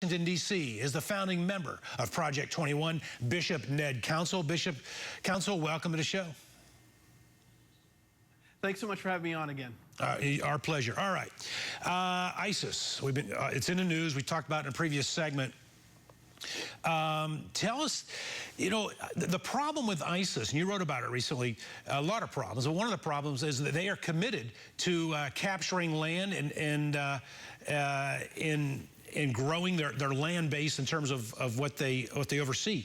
Washington, D.C., is the founding member of Project 21, Bishop Nedd Council. Bishop Council, welcome to the show. Thanks so much for having me on again. Our pleasure. All right. ISIS, it's in the news. We talked about it in a previous segment. Tell us, you know, the problem with ISIS, and you wrote about it recently, a lot of problems, but one of the problems is that they are committed to capturing land and in growing their land base in terms of what they oversee,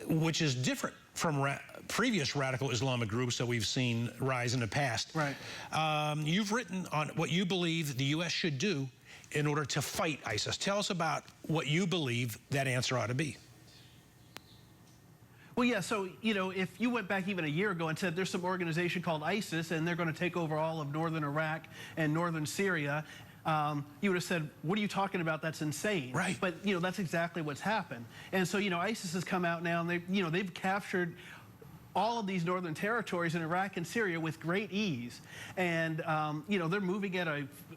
which is different from previous radical Islamic groups that we've seen rise in the past. Right. You've written on what you believe the U.S. should do in order to fight ISIS. Tell us about what you believe that answer ought to be. Well, yeah, so, you know, if you went back even a year ago and said there's some organization called ISIS and they're going to take over all of northern Iraq and northern Syria, you would have said, what are you talking about? That's insane. Right. But, you know, that's exactly what's happened. And so, you know, ISIS has come out now and they've captured all of these northern territories in Iraq and Syria with great ease. And, you know, they're moving at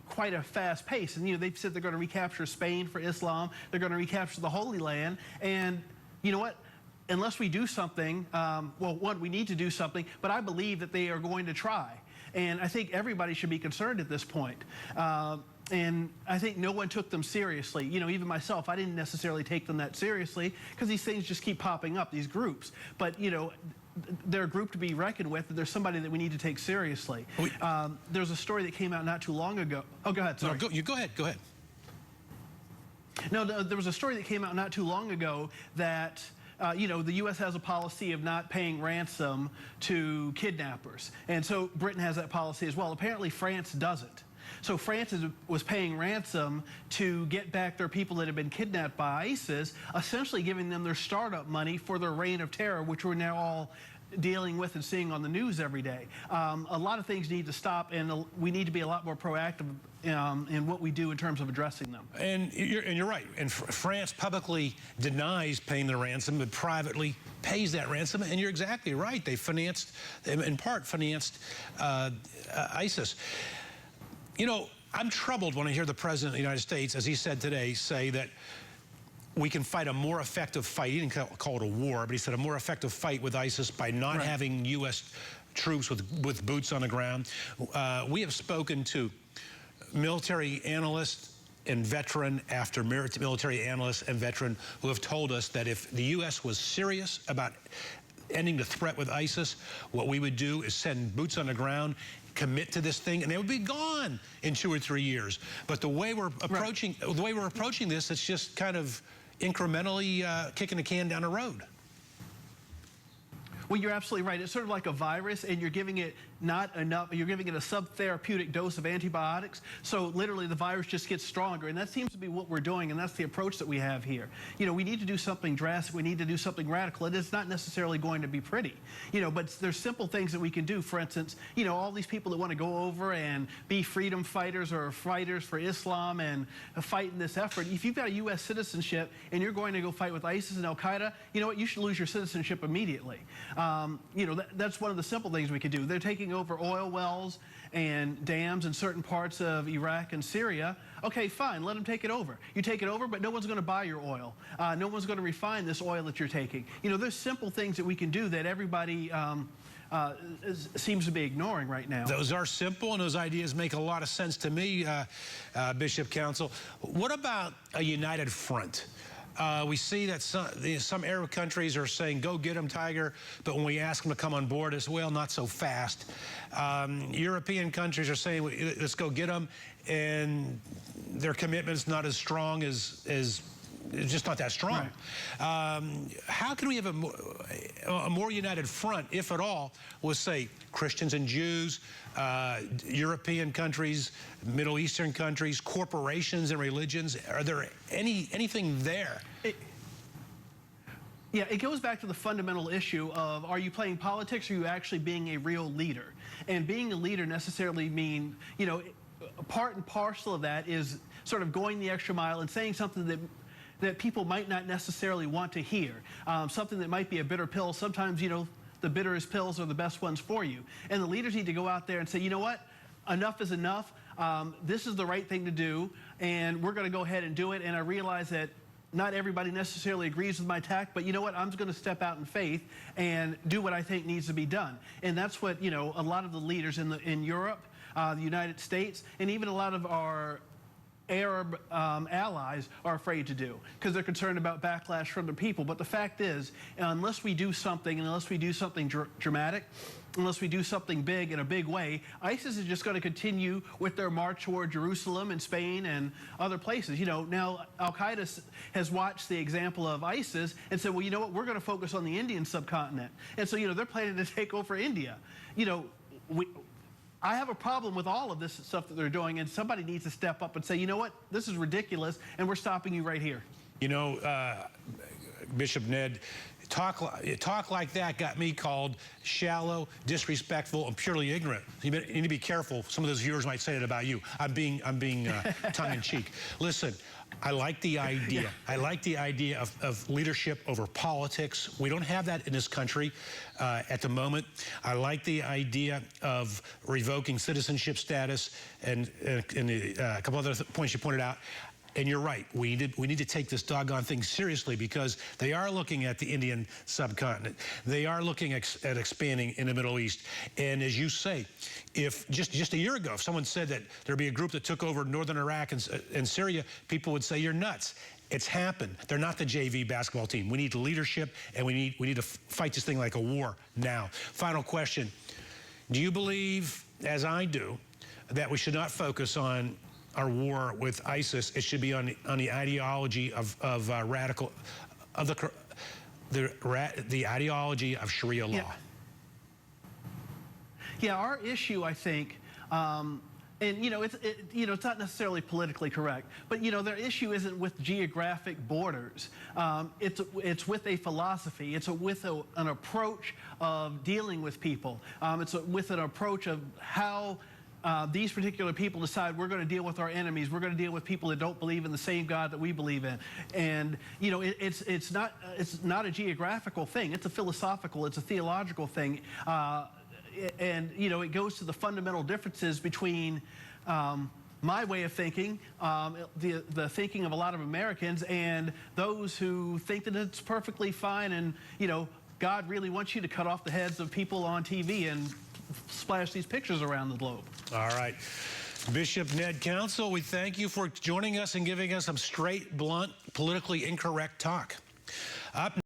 quite a fast pace. And, you know, they've said they're going to recapture Spain for Islam. They're going to recapture the Holy Land. And, you know what? Unless we do something, well, one, we need to do something, but I believe that they are going to try. And I think everybody should be concerned at this point. And I think no one took them seriously. You know, even myself, I didn't necessarily take them that seriously because these things just keep popping up, these groups. But, you know, they're a group to be reckoned with. There's somebody that we need to take seriously. There's a story that came out not too long ago. Oh, go ahead, sorry. No, go ahead. No, there was a story that came out not too long ago that you know, the U.S. has a policy of not paying ransom to kidnappers. And so Britain has that policy as well. Apparently France doesn't. So France was paying ransom to get back their people that have been kidnapped by ISIS, essentially giving them their startup money for their reign of terror, which we're now all dealing with and seeing on the news every day. A lot of things need to stop, and we need to be a lot more proactive in what we do in terms of addressing them. And you're right. And France publicly denies paying the ransom, but privately pays that ransom. And you're exactly right. They financed, in part financed ISIS. You know, I'm troubled when I hear the President of the United States, as he said today, say that we can fight a more effective fight. He didn't call it a war, but he said a more effective fight with ISIS by not having U.S. troops with boots on the ground. We have spoken to military analysts and veteran after military analysts and veteran who have told us that if the U.S. was serious about ending the threat with ISIS, what we would do is send boots on the ground, commit to this thing, and they would be gone in 2 or 3 years. But the way we're approaching, this, it's just kind of incrementally kicking the can down the road. Well, you're absolutely right. It's sort of like a virus, and you're giving it not enough. You're giving it a sub-therapeutic dose of antibiotics. So literally, the virus just gets stronger, and that seems to be what we're doing, and that's the approach that we have here. You know, we need to do something drastic. We need to do something radical, and it's not necessarily going to be pretty. You know, but there's simple things that we can do. For instance, you know, all these people that want to go over and be freedom fighters or fighters for Islam and fight in this effort. If you've got a U.S. citizenship and you're going to go fight with ISIS and Al Qaeda, you know what? You should lose your citizenship immediately. You know, that's one of the simple things we could do. They're taking over oil wells and dams in certain parts of Iraq and Syria. Okay, fine, let them take it over. You take it over, but no one's going to buy your oil. No one's going to refine this oil that you're taking. You know, there's simple things that we can do that everybody seems to be ignoring right now. Those are simple, and those ideas make a lot of sense to me, Bishop Council. What about a united front? We see that some Arab countries are saying, go get them, Tiger, but when we ask them to come on board, it's, well, not so fast. European countries are saying, let's go get them, and their commitment's not as strong as it's just not that strong. Right. How can we have a more united front, if at all, with, say, Christians and Jews, European countries, Middle Eastern countries, corporations and religions? Are there anything there? Yeah, it goes back to the fundamental issue of, are you playing politics or are you actually being a real leader? And being a leader necessarily means, you know, part and parcel of that is sort of going the extra mile and saying something that people might not necessarily want to hear, something that might be a bitter pill. Sometimes, you know, the bitterest pills are the best ones for you. And the leaders need to go out there and say, you know what? Enough is enough. this is the right thing to do, and we're going to go ahead and do it. And I realize that not everybody necessarily agrees with my tack, but you know what? I'm just going to step out in faith and do what I think needs to be done. And that's what, you know, a lot of the leaders in Europe, the United States, and even a lot of our Arab allies are afraid to do, because they're concerned about backlash from the people. But the fact is, unless we do something, and unless we do something dramatic, unless we do something big in a big way, ISIS is just going to continue with their march toward Jerusalem and Spain and other places. You know, now Al-Qaeda has watched the example of ISIS and said, well, you know what, we're going to focus on the Indian subcontinent. And so, you know, they're planning to take over India. You know, I have a problem with all of this stuff that they're doing, and somebody needs to step up and say, you know what, this is ridiculous, and we're stopping you right here. You know, Bishop Nedd, talk like that got me called shallow, disrespectful, and purely ignorant. You need to be careful. Some of those viewers might say it about you. I'm being tongue-in-cheek. Listen, I like the idea. Yeah. I like the idea of leadership over politics. We don't have that in this country at the moment. I like the idea of revoking citizenship status and a couple other points you pointed out. And you're right. We need to take this doggone thing seriously, because they are looking at the Indian subcontinent. They are looking at expanding in the Middle East. And as you say, if just a year ago, if someone said that there'd be a group that took over northern Iraq and Syria, people would say you're nuts. It's happened. They're not the JV basketball team. We need leadership, and we need to fight this thing like a war now. Final question: do you believe, as I do, that we should not focus on our war with ISIS? It should be on the ideology of the ideology of Sharia law. Yeah, our issue, I think, and you know, it's not necessarily politically correct, but you know, their issue isn't with geographic borders. It's with a philosophy. It's with an approach of dealing with people. It's with an approach of how these particular people decide we're going to deal with our enemies. We're going to deal with people that don't believe in the same God that we believe in. And you know, it's not a geographical thing. It's a philosophical. It's a theological thing. And you know, it goes to the fundamental differences between my way of thinking, the thinking of a lot of Americans, and those who think that it's perfectly fine, and you know, God really wants you to cut off the heads of people on TV and splash these pictures around the globe. All right. Bishop Nedd Council, we thank you for joining us and giving us some straight, blunt, politically incorrect talk. Up